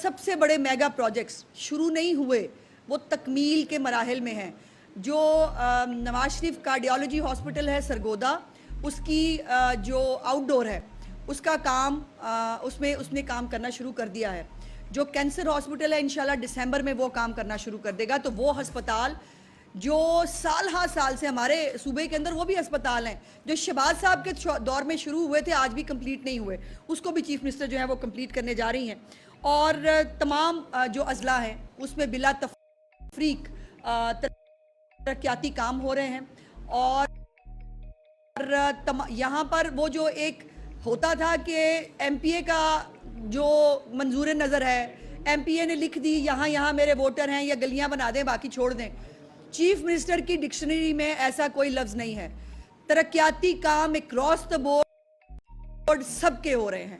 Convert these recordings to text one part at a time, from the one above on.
سب سے بڑے mega projects شروع نہیں ہوئے، وہ تکمیل کے مراحل میں ہیں. جو نواز شریف کارڈیالوجی ہاسپٹل ہے سرگودا، اس کی جو آؤٹ ڈور ہے اس کا کام اس نے کام کرنا شروع کر دیا ہے. جو کینسر ہاسپٹل ہے انشاءاللہ دسمبر میں وہ کام کرنا شروع کر دے گا. تو وہ ہسپتال جو سال ہا سال سے ہمارے صوبے کے اندر وہ بھی ہسپتال ہیں جو شہباز صاحب کے دور میں شروع ہوئے تھے، آج بھی کمپلیٹ نہیں ہوئے، اس کو بھی چیف منسٹر جو ہے وہ کمپلیٹ کرنے جا رہی ہیں. اور تمام جو اضلاع ہیں اس میں بلا تفریق ترقیاتی کام ہو رہے ہیں. اور یہاں پر وہ جو ایک ہوتا تھا کہ ایم پی اے کا جو منظور نظر ہے، ایم پی اے نے لکھ دی یہاں میرے ووٹر ہیں یا گلیاں بنا دیں باقی چھوڑ دیں، چیف منسٹر کی ڈکشنری میں ایسا کوئی لفظ نہیں ہے. ترقیاتی کام اکراس دا بورڈ سب کے ہو رہے ہیں،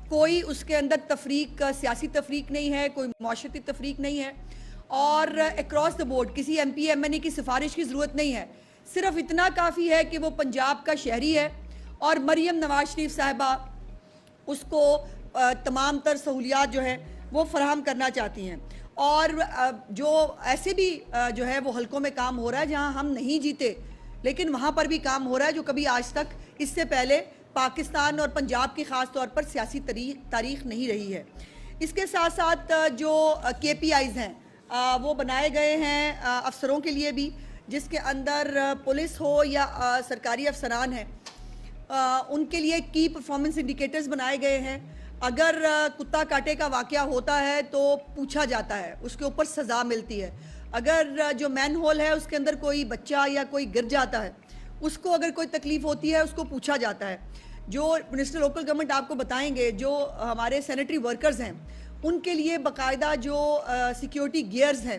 کوئی اس کے اندر تفریق سیاسی تفریق نہیں ہے، کوئی معاشرتی تفریق نہیں ہے. اور اکراس دا بورڈ کسی ایم پی ایم این اے کی سفارش کی ضرورت نہیں ہے، صرف اتنا کافی ہے کہ وہ پنجاب کا شہری ہے اور مریم نواز شریف صاحبہ اس کو تمام تر سہولیات جو ہے وہ فراہم کرنا چاہتی ہیں. اور جو ایسے بھی جو ہے وہ حلقوں میں کام ہو رہا ہے جہاں ہم نہیں جیتے، لیکن وہاں پر بھی کام ہو رہا ہے جو کبھی آج تک اس سے پہلے پاکستان اور پنجاب کی خاص طور پر سیاسی تاریخ نہیں رہی ہے. اس کے ساتھ ساتھ جو کے پی آئیز ہیں وہ بنائے گئے ہیں افسروں کے لیے بھی، جس کے اندر پولیس ہو یا سرکاری افسران ہیں ان کے لیے کی پرفارمنس انڈیکیٹرز بنائے گئے ہیں. اگر کتا کاٹے کا واقعہ ہوتا ہے تو پوچھا جاتا ہے، اس کے اوپر سزا ملتی ہے. اگر جو مین ہول ہے اس کے اندر کوئی بچہ یا کوئی گر جاتا ہے، اس کو اگر کوئی تکلیف ہوتی ہے اس کو پوچھا جاتا ہے. جو منسٹر لوکل گورنمنٹ آپ کو بتائیں گے، جو ہمارے سینیٹری ورکرز ہیں ان کے لیے باقاعدہ جو سیکیورٹی گیئرز ہیں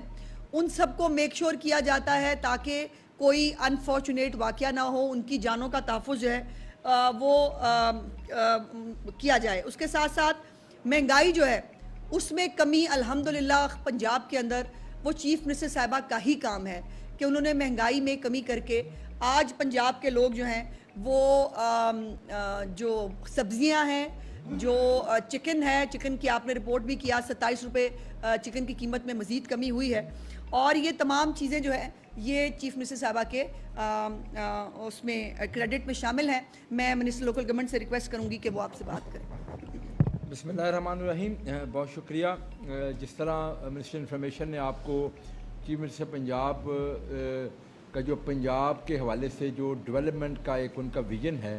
ان سب کو میک شور کیا جاتا ہے تاکہ کوئی انفارچونیٹ واقعہ نہ ہو، ان کی جانوں کا تحفظ جو ہے وہ کیا جائے. اس کے ساتھ ساتھ مہنگائی جو ہے اس میں کمی الحمدللہ پنجاب کے اندر وہ چیف منسٹر صاحبہ کا ہی کام ہے کہ انہوں نے مہنگائی میں کمی کر کے آج پنجاب کے لوگ جو ہیں وہ جو سبزیاں ہیں، جو چکن ہے، چکن کی آپ نے رپورٹ بھی کیا، 27 روپے چکن کی قیمت میں مزید کمی ہوئی ہے. اور یہ تمام چیزیں جو ہیں یہ چیف منسٹر صاحبہ کے اس میں کریڈٹ میں شامل ہیں. میں منسٹر لوکل گورنمنٹ سے ریکویسٹ کروں گی کہ وہ آپ سے بات کریں. بسم اللہ الرحمن الرحیم. بہت شکریہ. جس طرح منسٹر انفارمیشن نے آپ کو چیف منسٹر پنجاب کا جو پنجاب کے حوالے سے جو ڈیولپمنٹ کا ایک ان کا ویژن ہے،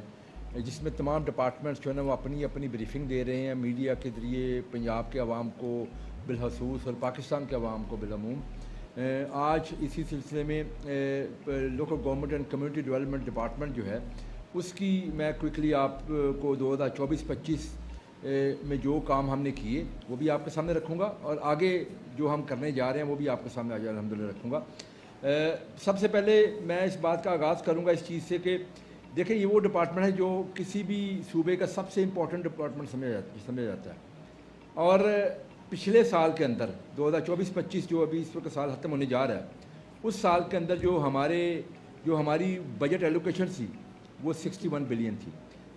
جس میں تمام ڈپارٹمنٹس جو ہے نا وہ اپنی بریفنگ دے رہے ہیں میڈیا کے ذریعے پنجاب کے عوام کو بالخصوص اور پاکستان کے عوام کو بالعموم. آج اسی سلسلے میں local government and community development department جو ہے اس کی میں کوئکلی آپ کو 2024-25 میں جو کام ہم نے کیے وہ بھی آپ کے سامنے رکھوں گا، اور آگے جو ہم کرنے جا رہے ہیں وہ بھی آپ کے سامنے آج الحمدللہ رکھوں گا. سب سے پہلے میں اس بات کا آغاز کروں گا اس چیز سے کہ دیکھیں یہ وہ ڈپارٹمنٹ ہے جو کسی بھی صوبے کا سب سے امپورٹنٹ ڈپارٹمنٹ سمجھا جاتا ہے. اور پچھلے سال کے اندر 2024-25 جو ابھی اس وقت سال ختم ہونے جا رہا ہے، اس سال کے اندر جو ہماری بجٹ ایلوکیشن تھی وہ 61 بلین تھی.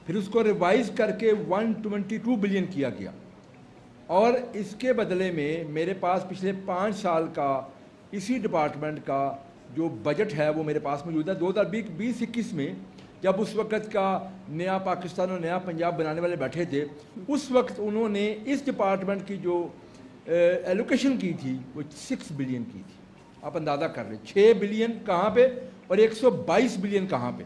پھر اس کو ریوائز کر کے 122 بلین کیا گیا، اور اس کے بدلے میں میرے پاس پچھلے 5 سال کا اسی ڈپارٹمنٹ کا جو بجٹ ہے وہ میرے پاس موجود ہے. 2020-21 میں جب اس وقت کا نیا پاکستان اور نیا پنجاب بنانے والے بیٹھے تھے، اس وقت انہوں نے اس ڈپارٹمنٹ کی جو ایلوکیشن کی تھی وہ 6 بلین کی تھی. آپ اندازہ کر رہے 6 بلین کہاں پہ اور 122 بلین کہاں پہ.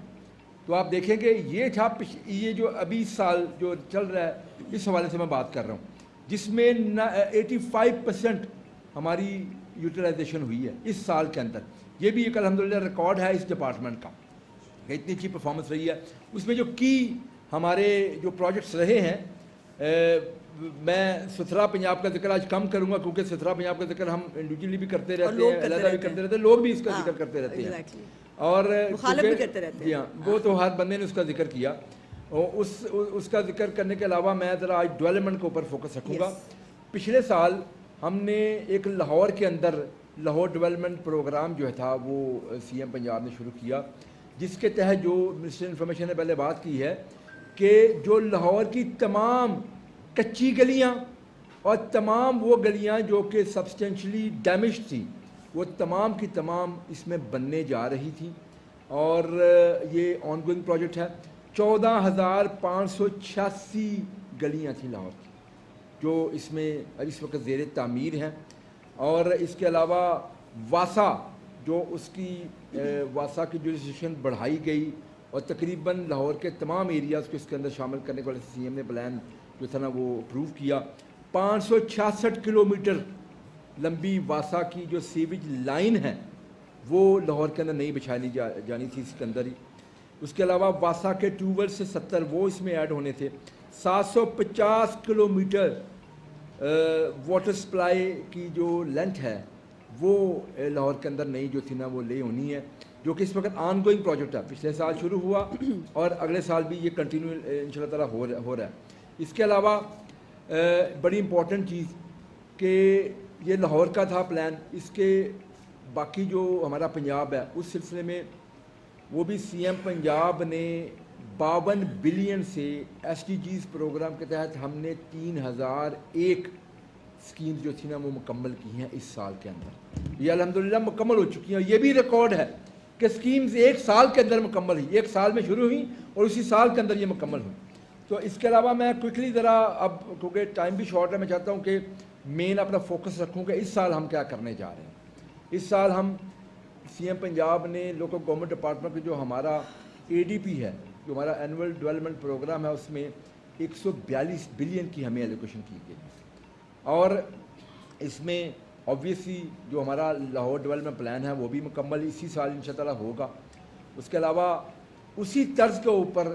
تو آپ دیکھیں کہ یہ تھا یہ جو ابھی سال جو چل رہا ہے اس حوالے سے میں بات کر رہا ہوں، جس میں 85% ہماری یوٹیلائزیشن ہوئی ہے اس سال کے اندر. یہ بھی ایک الحمدللہ ریکارڈ ہے اس ڈپارٹمنٹ کا کہ اتنی اچھی پرفارمنس رہی ہے. اس میں جو ہمارے جو پروجیکٹس رہے ہیں، میں ستھرا پنجاب کا ذکر آج کم کروں گا کیونکہ ستھرا پنجاب کا ذکر ہم انڈیویجولی بھی کرتے رہتے ہیں، علیحدہ بھی کرتے رہتے ہیں، لوگ بھی اس کا ذکر کرتے رہتے ہیں اور مخالف بھی کرتے رہتے ہیں. جی ہاں، وہ تو ہر بندے نے اس کا ذکر کیا. اس کا ذکر کرنے کے علاوہ میں ذرا آج ڈیولپمنٹ کے اوپر فوکس رکھوں گا. پچھلے سال ہم نے ایک لاہور کے اندر لاہور ڈیولپمنٹ پروگرام جو تھا وہ سی ایم پنجاب نے شروع کیا، جس کے تحت جو منسٹر انفارمیشن نے پہلے بات کی ہے کہ جو لاہور کی تمام کچی گلیاں اور تمام وہ گلیاں جو کہ سبسٹینشلی ڈیمیج تھیں وہ تمام کی تمام اس میں بننے جا رہی تھیں، اور یہ آن گوئنگ پروجیکٹ ہے۔ 14,586 گلیاں تھیں لاہور کی جو اس میں اس وقت زیر تعمیر ہیں، اور اس کے علاوہ واسا جو اس کی واسا کی جوریسڈکشن بڑھائی گئی، اور تقریباً لاہور کے تمام ایریاز کو اس کے اندر شامل کرنے کے وجہ سے سی ایم نے پلان جو تھا نا وہ اپروو کیا۔ 566 کلومیٹر لمبی واسا کی جو سیویج لائن ہے وہ لاہور کے اندر نہیں بچھائی جانی تھی اس کے اندر ہی۔ اس کے علاوہ واسا کے ٹیوبویل سے 70 وہ اس میں ایڈ ہونے تھے۔ 750 کلومیٹر واٹر سپلائی کی جو لینتھ ہے وہ لاہور کے اندر نئی جو تھی نا وہ لے ہونی ہے، جو کہ اس وقت آن گوئنگ پروجیکٹ ہے، پچھلے سال شروع ہوا اور اگلے سال بھی یہ کنٹینیو ان شاء اللہ تعالیٰ ہو رہا ہے۔ اس کے علاوہ بڑی امپورٹنٹ چیز کہ یہ لاہور کا تھا پلان، اس کے باقی جو ہمارا پنجاب ہے اس سلسلے میں وہ بھی سی ایم پنجاب نے 52 بلین سے ایس ڈی جیز پروگرام کے تحت ہم نے 3001 اسکیم جو تھی نا وہ مکمل کی ہیں اس سال کے اندر۔ یہ الحمدللہ مکمل ہو چکی ہیں، اور یہ بھی ریکارڈ ہے کہ اسکیمز ایک سال کے اندر مکمل ہوئی، ایک سال میں شروع ہوئی اور اسی سال کے اندر یہ مکمل ہوئی۔ تو اس کے علاوہ میں کوئکلی ذرا اب کیونکہ ٹائم بھی شارٹ ہے میں چاہتا ہوں کہ مین اپنا فوکس رکھوں کہ اس سال ہم کیا کرنے جا رہے ہیں۔ اس سال ہم سی ایم پنجاب نے لوکل گورنمنٹ ڈپارٹمنٹ کے جو ہمارا اے ڈی پی ہے، جو ہمارا اینول ڈیولپمنٹ پروگرام ہے، اس میں 142 بلین کی ہمیں ایلوکیشن کی گئی، اور اس میں آبویسلی جو ہمارا لاہور ڈیولپمنٹ پلان ہے وہ بھی مکمل اسی سال ان شاء اللہ ہوگا۔ اس کے علاوہ اسی طرز کے اوپر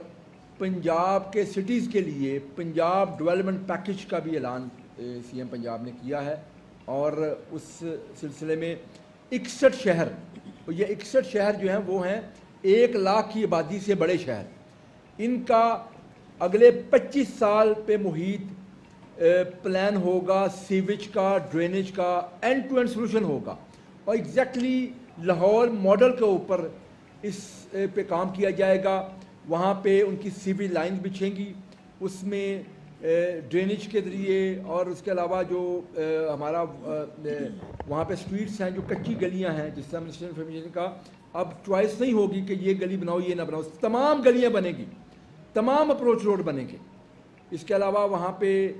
پنجاب کے سٹیز کے لیے پنجاب ڈیولپمنٹ پیکیج کا بھی اعلان سی ایم پنجاب نے کیا ہے، اور اس سلسلے میں 61 شہر، اور یہ 61 شہر جو ہیں وہ ہیں 1 لاکھ کی آبادی سے بڑے شہر، ان کا اگلے 25 سال پہ محیط پلان ہوگا، سیویج کا، ڈرینیج کا اینڈ ٹو اینڈ سلوشن ہوگا، اور ایگزیکٹلی لاہور ماڈل کے اوپر اس پہ کام کیا جائے گا۔ وہاں پہ ان کی سیویج لائنز بچھیں گی، اس میں ڈرینیج کے ذریعے، اور اس کے علاوہ جو ہمارا وہاں پہ اسٹریٹس ہیں جو کچی گلیاں ہیں، جس طرح منسٹر انفارمیشن کا اب چوائس نہیں ہوگی کہ یہ گلی بناؤ یہ نہ بناؤ، تمام گلیاں بنے گی، تمام اپروچ روڈ بنے گے۔ اس کے علاوہ وہاں پہ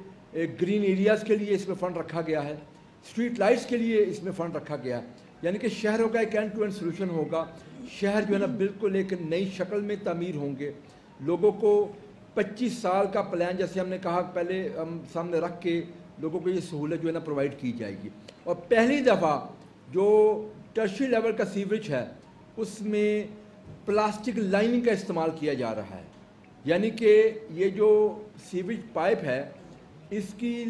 گرین ایریاز کے لیے اس میں فنڈ رکھا گیا ہے، اسٹریٹ لائٹس کے لیے اس میں فنڈ رکھا گیا ہے، یعنی کہ شہروں کا ایک اینڈ ٹو اینڈ سلوشن ہوگا۔ شہر جو ہے نا بالکل ایک نئی شکل میں تعمیر ہوں گے، لوگوں کو 25 سال کا پلان جیسے ہم نے کہا پہلے ہم سامنے رکھ کے لوگوں کو یہ سہولت جو ہے نا پرووائڈ کی جائے گی۔ اور پہلی دفعہ جو ٹرشری لیول کا سیوریج ہے اس میں پلاسٹک لائننگ کا استعمال کیا جا رہا ہے، یعنی کہ یہ جو سیوریج پائپ ہے اس کی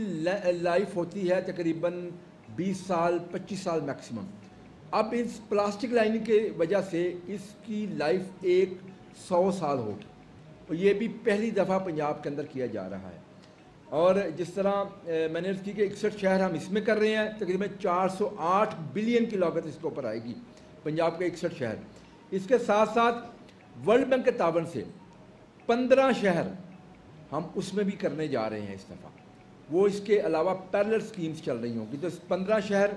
لائف ہوتی ہے تقریباً 20 سال 25 سال میکسیمم۔ اب اس پلاسٹک لائننگ کی وجہ سے اس کی لائف 100 سال ہوگی، اور یہ بھی پہلی دفعہ پنجاب کے اندر کیا جا رہا ہے۔ اور جس طرح میں نے عرض کی کہ 61 شہر ہم اس میں کر رہے ہیں، تقریباً 408 بلین کی لاگت اس کے اوپر آئے گی پنجاب کے 61 شہر۔ اس کے ساتھ ساتھ ورلڈ بینک کے تعاون سے 15 شہر ہم اس میں بھی کرنے جا رہے ہیں اس دفعہ، وہ اس کے علاوہ پیرلل سکیمز چل رہی ہوں گی۔ تو 15 شہر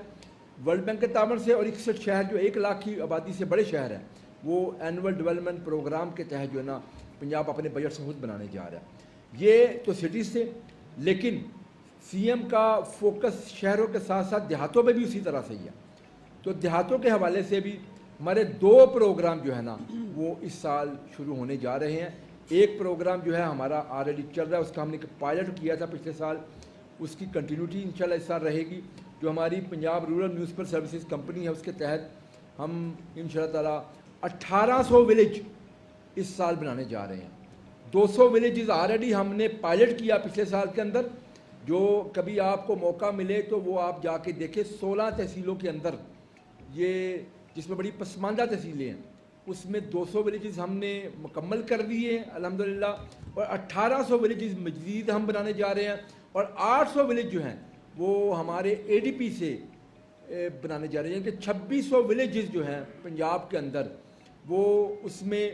ورلڈ بینک کے تعاون سے، اور 61 شہر جو 1 لاکھ کی آبادی سے بڑے شہر ہیں وہ اینول ڈیولپمنٹ پروگرام کے تحت جو ہے نا پنجاب اپنے بجٹ سے خود بنانے جا رہا ہے۔ یہ تو سٹیز سے، لیکن سی ایم کا فوکس شہروں کے ساتھ ساتھ دیہاتوں پہ بھی اسی طرح سے ہی ہے۔ تو دیہاتوں کے حوالے سے بھی ہمارے 2 پروگرام جو ہے نا وہ اس سال شروع ہونے جا رہے ہیں۔ ایک پروگرام جو ہے ہمارا آلریڈی چل رہا ہے، اس کا ہم نے پائلٹ کیا تھا پچھلے سال، اس کی کنٹینیوٹی انشاءاللہ اس سال رہے گی۔ جو ہماری Punjab rural municipal services company ہے اس کے تحت ہم انشاءاللہ تعالیٰ 1800 ولیج اس سال بنانے جا رہے ہیں۔ 200 ولیجز آلریڈی ہم نے پائلٹ کیا پچھلے سال کے اندر، جو کبھی آپ کو موقع ملے تو وہ آپ جا کے دیکھیں، 16 تحصیلوں کے اندر یہ، جس میں بڑی پسماندہ تحصیلیں ہیں، اس میں 200 ولیجز ہم نے مکمل کر دیے ہیں الحمدللہ، اور 1800 ولیجز مزید ہم بنانے جا رہے ہیں، اور 800 ولیج جو ہیں وہ ہمارے اے ڈی پی سے بنانے جا رہے ہیں، کہ 2600 ولیجز جو ہیں پنجاب کے اندر وہ اس میں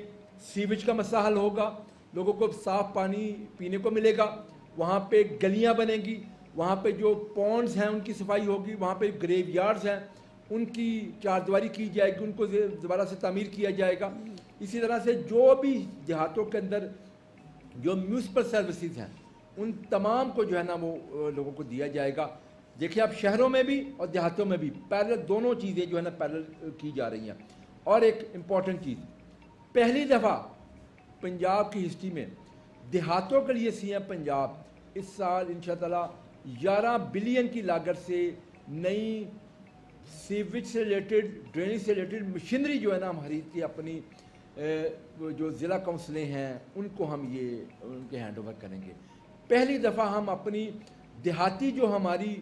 سیویج کا مسئلہ حل ہوگا، لوگوں کو صاف پانی پینے کو ملے گا، وہاں پہ گلیاں بنیں گی، وہاں پہ جو پونڈز ہیں ان کی صفائی ہوگی, وہاں پہ گریو یارڈز ہیں ان کی چاردیواری کی جائے گی, ان کو دوبارہ سے تعمیر کیا جائے گا. اسی طرح سے جو بھی دیہاتوں کے اندر جو میونسپل سروسز ہیں ان تمام کو جو ہے نا وہ لوگوں کو دیا جائے گا. دیکھیں اب شہروں میں بھی اور دیہاتوں میں بھی پیرل دونوں چیزیں جو ہے نا پیرل کی جا رہی ہیں. اور ایک امپورٹنٹ چیز, پہلی دفعہ پنجاب کی ہسٹری میں دیہاتوں کے لیے سی ایم پنجاب اس سال انشاءاللہ 11 بلین کی لاگت سے نئی سیویج سے ریلیٹڈ, ڈرینیج سے ریلیٹڈ مشینری جو ہے نا ہم خرید کے اپنی جو ضلع کونسلیں ہیں ان کو ہم یہ ان کے ہینڈ اوور کریں گے. پہلی دفعہ ہم اپنی دیہاتی جو ہماری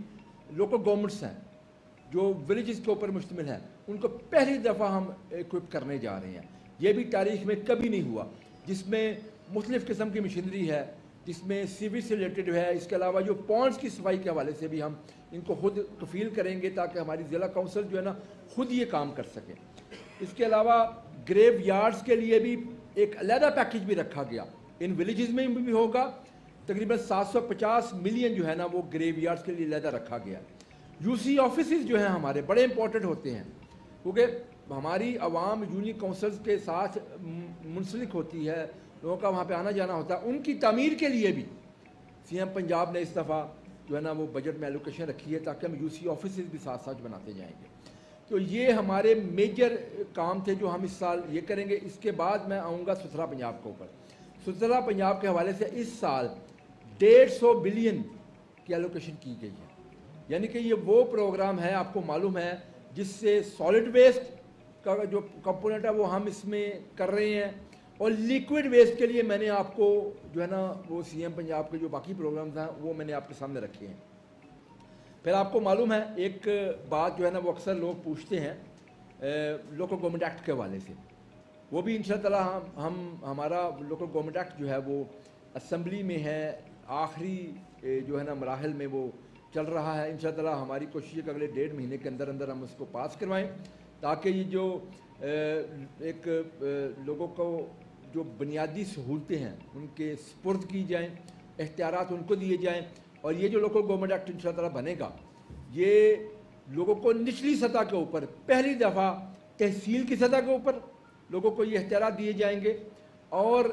لوکل گورنمنٹس ہیں جو ولیجز کے اوپر مشتمل ہیں ان کو پہلی دفعہ ہم ایکوپ کرنے جا رہے ہیں. یہ بھی تاریخ میں کبھی نہیں ہوا, جس میں مختلف قسم کی مشینری ہے, جس میں سیویج سے ریلیٹڈ ہے. اس کے علاوہ جو پونڈز کی صفائی کے حوالے سے بھی ہم ان کو خود کفیل کریں گے تاکہ ہماری ضلع کونسل جو ہے نا خود یہ کام کر سکے. اس کے علاوہ گریو یارڈز کے لیے بھی ایک علیحدہ پیکیج بھی رکھا گیا, ان ولیجز میں بھی ہوگا. تقریباً 750 ملین جو ہے نا وہ گریو یارڈز کے لیے علیحدہ رکھا گیا. یو سی آفیسز جو ہیں ہمارے بڑے امپورٹنٹ ہوتے ہیں کیونکہ ہماری عوام یونین کونسلز کے ساتھ منسلک ہوتی ہے, لوگوں کا وہاں پہ آنا جانا ہوتا ہے. ان کی تعمیر کے لیے بھی سی ایم پنجاب نے اس دفعہ جو ہے نا وہ بجٹ میں ایلوکیشن رکھی ہے تاکہ ہم یو سی آفیسز بھی ساتھ ساتھ بناتے جائیں گے. تو یہ ہمارے میجر کام تھے جو ہم اس سال یہ کریں گے. اس کے بعد میں آؤں گا ستھرا پنجاب کے اوپر. ستھرا پنجاب کے حوالے سے اس سال 150 بلین کی ایلوکیشن کی گئی ہے. یعنی کہ یہ وہ پروگرام ہے, آپ کو معلوم ہے, جس سے سالڈ ویسٹ کا جو کمپوننٹ ہے وہ ہم اس میں کر رہے ہیں, اور لیکوڈ ویسٹ کے لیے میں نے آپ کو جو ہے نا وہ سی ایم پنجاب کے جو باقی پروگرامز ہیں وہ میں نے آپ کے سامنے رکھے ہیں. پھر آپ کو معلوم ہے ایک بات جو ہے نا وہ اکثر لوگ پوچھتے ہیں لوکل گورنمنٹ ایکٹ کے حوالے سے, وہ بھی انشاءاللہ ہم ہمارا لوکل گورنمنٹ ایکٹ جو ہے وہ اسمبلی میں ہے, آخری جو ہے نا مراحل میں وہ چل رہا ہے. انشاءاللہ ہماری کوشش ہے کہ اگلے 1.5 مہینے کے اندر اندر ہم اس کو پاس کروائیں تاکہ یہ جو ایک لوگوں کو جو بنیادی سہولتیں ہیں ان کے سپرد کی جائیں, اختیارات ان کو دیے جائیں. اور یہ جو لوکل گورنمنٹ ایکٹ انشاءاللہ بنے گا یہ لوگوں کو نچلی سطح کے اوپر پہلی دفعہ تحصیل کی سطح کے اوپر لوگوں کو یہ اختیارات دیے جائیں گے, اور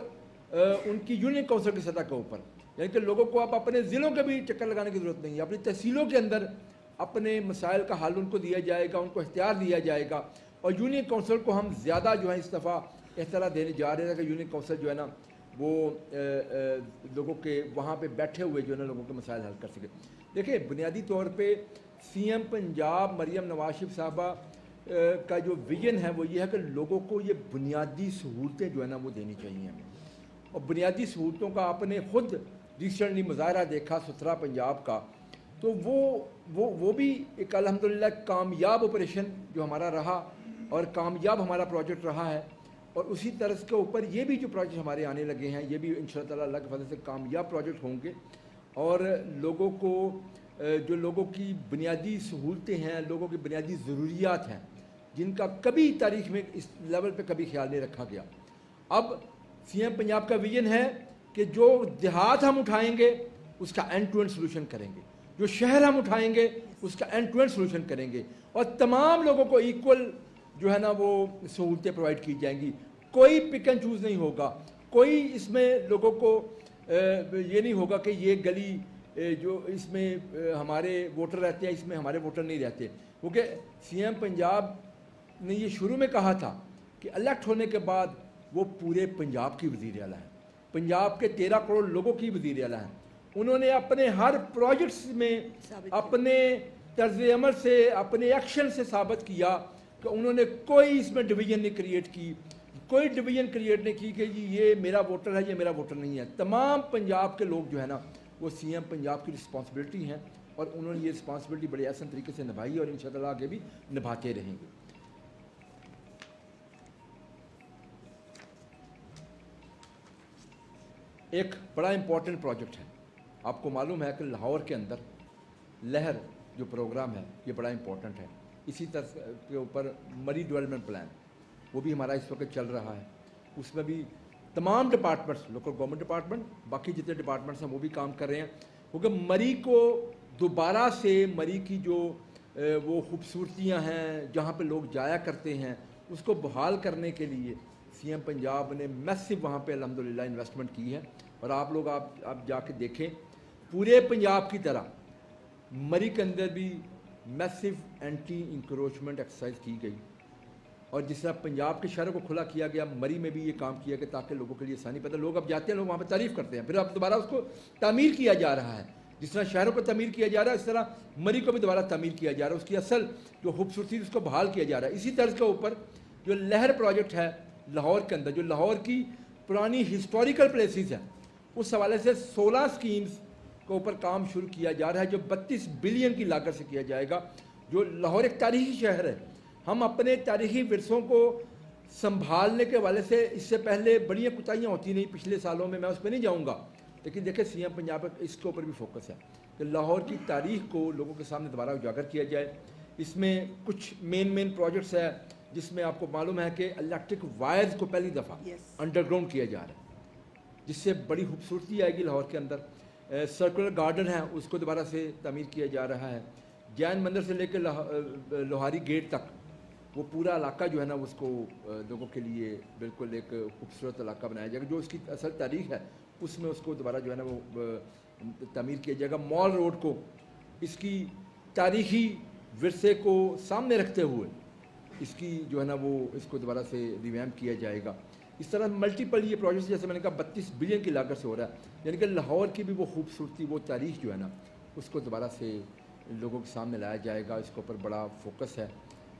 ان کی یونین کونسل کی سطح کے اوپر, یعنی کہ لوگوں کو اب اپنے ضلعوں کے بھی چکر لگانے کی ضرورت نہیں ہے, اپنی تحصیلوں کے اندر اپنے مسائل کا حل ان کو دیا جائے گا, ان کو اختیار دیا جائے گا. اور یونین کونسل کو ہم زیادہ جو ہے اس دفعہ اختیار دینے جا رہے ہیں کہ یونین کونسل جو ہے نا وہ لوگوں کے وہاں پہ بیٹھے ہوئے جو ہے نا لوگوں کے مسائل حل کر سکے. دیکھیں بنیادی طور پہ سی ایم پنجاب مریم نواز شریف صاحبہ کا جو ویژن ہے وہ یہ ہے کہ لوگوں کو یہ بنیادی سہولتیں جو ہے نا وہ دینی چاہیے ہمیں. اور بنیادی سہولتوں کا آپ نے خود ریسنٹلی مظاہرہ دیکھا ستھرا پنجاب کا, تو وہ بھی ایک الحمدللہ کامیاب آپریشن جو ہمارا رہا اور کامیاب ہمارا پروجیکٹ رہا ہے. اور اسی طرز کے اوپر یہ بھی جو پروجیکٹ ہمارے آنے لگے ہیں یہ بھی انشاءاللہ اللہ کے فضل سے کامیاب پروجیکٹ ہوں گے, اور لوگوں کو جو لوگوں کی بنیادی سہولتیں ہیں, لوگوں کی بنیادی ضروریات ہیں جن کا کبھی تاریخ میں اس لیول پہ کبھی خیال نہیں رکھا گیا. اب سی ایم پنجاب کا ویژن ہے کہ جو دیہات ہم اٹھائیں گے اس کا اینڈ ٹو اینڈ سلوشن کریں گے, جو شہر ہم اٹھائیں گے اس کا اینڈ ٹو اینڈ سلوشن کریں گے, اور تمام لوگوں کو ایکول جو ہے نا وہ سہولتیں پرووائڈ کی جائیں گی. کوئی پک اینڈ چوز نہیں ہوگا, کوئی اس میں لوگوں کو یہ نہیں ہوگا کہ یہ گلی جو اس میں ہمارے ووٹر رہتے ہیں اس میں ہمارے ووٹر نہیں رہتے. کیونکہ سی ایم پنجاب نے یہ شروع میں کہا تھا کہ الیکٹ ہونے کے بعد وہ پورے پنجاب کی وزیر اعلیٰ ہیں, پنجاب کے 13 کروڑ لوگوں کی وزیر اعلیٰ ہیں. انہوں نے اپنے ہر پروجیکٹس میں اپنے طرز عمل سے اپنے ایکشن سے ثابت کیا کہ انہوں نے کوئی اس میں ڈویژن نہیں کریٹ کی, کوئی ڈویژن کریٹ نہیں کی کہ جی یہ میرا ووٹر ہے یہ میرا ووٹر نہیں ہے. تمام پنجاب کے لوگ جو ہے نا وہ سی ایم پنجاب کی رسپانسبلٹی ہیں, اور انہوں نے یہ رسپانسبلٹی بڑے احسن طریقے سے نبھائی ہے اور انشاءاللہ آگے بھی نبھاتے رہیں گے. ایک بڑا امپورٹنٹ پروجیکٹ ہے, آپ کو معلوم ہے کہ لاہور کے اندر لہر جو پروگرام ہے یہ بڑا امپورٹنٹ ہے. اسی طرح کے اوپر مری ڈیولپمنٹ پلان وہ بھی ہمارا اس وقت چل رہا ہے. اس میں بھی تمام ڈپارٹمنٹس, لوکل گورنمنٹ ڈپارٹمنٹ, باقی جتنے ڈپارٹمنٹس ہیں وہ بھی کام کر رہے ہیں, کیونکہ مری کو دوبارہ سے مری کی جو وہ خوبصورتیاں ہیں جہاں پہ لوگ جایا کرتے ہیں اس کو بحال کرنے کے لیے سی ایم پنجاب نے میسو وہاں پہ الحمدللہ انویسٹمنٹ کی ہے. اور آپ لوگ آپ جا کے دیکھیں پورے پنجاب کی طرح مری کے اندر بھی میسو اینٹی انکروچمنٹ ایکسرسائز کی گئی. اور جس طرح پنجاب کے شہروں کو کھلا کیا گیا مری میں بھی یہ کام کیا گیا تاکہ لوگوں کے لیے آسانی پیدا. لوگ اب جاتے ہیں، لوگ وہاں پہ تعریف کرتے ہیں، پھر اب دوبارہ اس کو تعمیر کیا جا رہا ہے. جس طرح شہروں کو تعمیر کیا جا رہا ہے اس طرح مری کو بھی دوبارہ تعمیر کیا جا رہا ہے. اس کی اصل جو خوبصورتی اس کو بحال کیا جا رہا ہے. اسی طرز کے اوپر جو لہر پروجیکٹ ہے لاہور کے اندر، جو لاہور کی پرانی ہسٹوریکل پلیسز ہیں، اس حوالے سے 16 اسکیمز کے اوپر کام شروع کیا جا رہا ہے جو 32 بلین کی لاگت سے کیا جائے گا. جو لاہور ایک تاریخی شہر ہے، ہم اپنے تاریخی ورثوں کو سنبھالنے کے حوالے سے اس سے پہلے بڑی کوتاہیاں ہوتی نہیں پچھلے سالوں میں اس پہ نہیں جاؤں گا، لیکن دیکھیں سی ایم پنجاب اس کے اوپر بھی فوکس ہے کہ لاہور کی تاریخ کو لوگوں کے سامنے دوبارہ اجاگر کیا جائے. اس میں کچھ مین پروجیکٹس ہے جس میں آپ کو معلوم ہے کہ الیکٹرک وائرز کو پہلی دفعہ انڈر گراؤنڈ کیا جا رہا ہے جس سے بڑی خوبصورتی آئے گی لاہور کے اندر. سرکولر گارڈن ہے اس کو دوبارہ سے تعمیر کیا جا رہا ہے. جین مندر سے لے کے لوہاری گیٹ تک وہ پورا علاقہ جو ہے نا اس کو لوگوں کے لیے بالکل ایک خوبصورت علاقہ بنایا جائے گا. جو اس کی اصل تاریخ ہے اس میں اس کو دوبارہ جو ہے نا وہ تعمیر کیا جائے گا. مال روڈ کو اس کی تاریخی ورثے کو سامنے رکھتے ہوئے اس کی جو ہے نا وہ اس کو دوبارہ سے ریویمپ کیا جائے گا. اس طرح ملٹیپل یہ پروجیکٹس جیسے میں نے کہا 32 بلین کی لاگت سے ہو رہا ہے. یعنی کہ لاہور کی بھی وہ خوبصورتی وہ تاریخ جو ہے نا اس کو دوبارہ سے لوگوں کے سامنے لایا جائے گا. اس کے اوپر بڑا فوکس ہے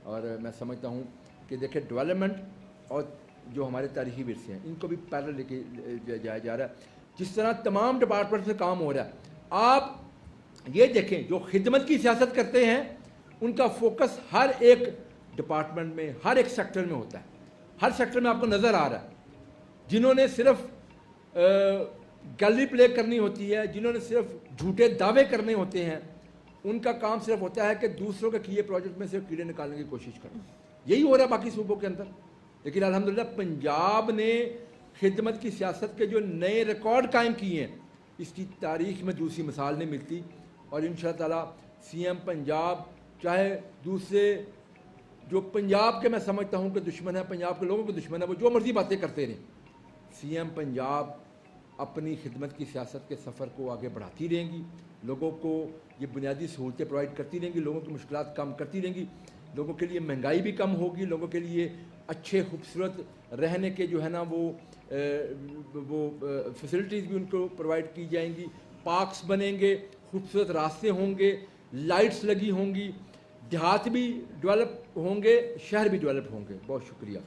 اور میں سمجھتا ہوں کہ دیکھیں ڈیولپمنٹ اور جو ہمارے تاریخی ورثے ہیں ان کو بھی پیرل لے کے جایا جا رہا ہے. جس طرح تمام ڈپارٹمنٹ سے کام ہو رہا ہے آپ یہ دیکھیں جو خدمت کی سیاست کرتے ہیں ان کا فوکس ہر ایک ڈپارٹمنٹ میں ہر ایک سیکٹر میں ہوتا ہے. ہر سیکٹر میں آپ کو نظر آ رہا ہے. جنہوں نے صرف گیلری پلے کرنی ہوتی ہے، جنہوں نے صرف جھوٹے دعوے کرنے ہوتے ہیں، ان کا کام صرف ہوتا ہے کہ دوسروں کے کیے پروجیکٹ میں سے کیڑے نکالنے کی کوشش کریں. یہی ہو رہا ہے باقی صوبوں کے اندر. لیکن الحمدللہ پنجاب نے خدمت کی سیاست کے جو نئے ریکارڈ قائم کیے ہیں اس کی تاریخ میں دوسری مثال نہیں ملتی. اور انشاءاللہ تعالیٰ سی ایم پنجاب چاہے دوسرے جو پنجاب کے میں سمجھتا ہوں کہ دشمن ہے، پنجاب کے لوگوں کے دشمن ہے، وہ جو مرضی باتیں کرتے رہیں، سی ایم پنجاب اپنی خدمت کی سیاست کے سفر کو آگے بڑھاتی رہیں گی. لوگوں کو یہ بنیادی سہولتیں پرووائڈ کرتی رہیں گی، لوگوں کی مشکلات کم کرتی رہیں گی. لوگوں کے لیے مہنگائی بھی کم ہوگی، لوگوں کے لیے اچھے خوبصورت رہنے کے جو ہے نا وہ فیسلٹیز بھی ان کو پرووائڈ کی جائیں گی. پارکس بنیں گے، خوبصورت راستے ہوں گے، لائٹس لگی ہوں گی، دیہات بھی ڈیولپ ہوں گے، شہر بھی ڈیولپ ہوں گے. بہت شکریہ.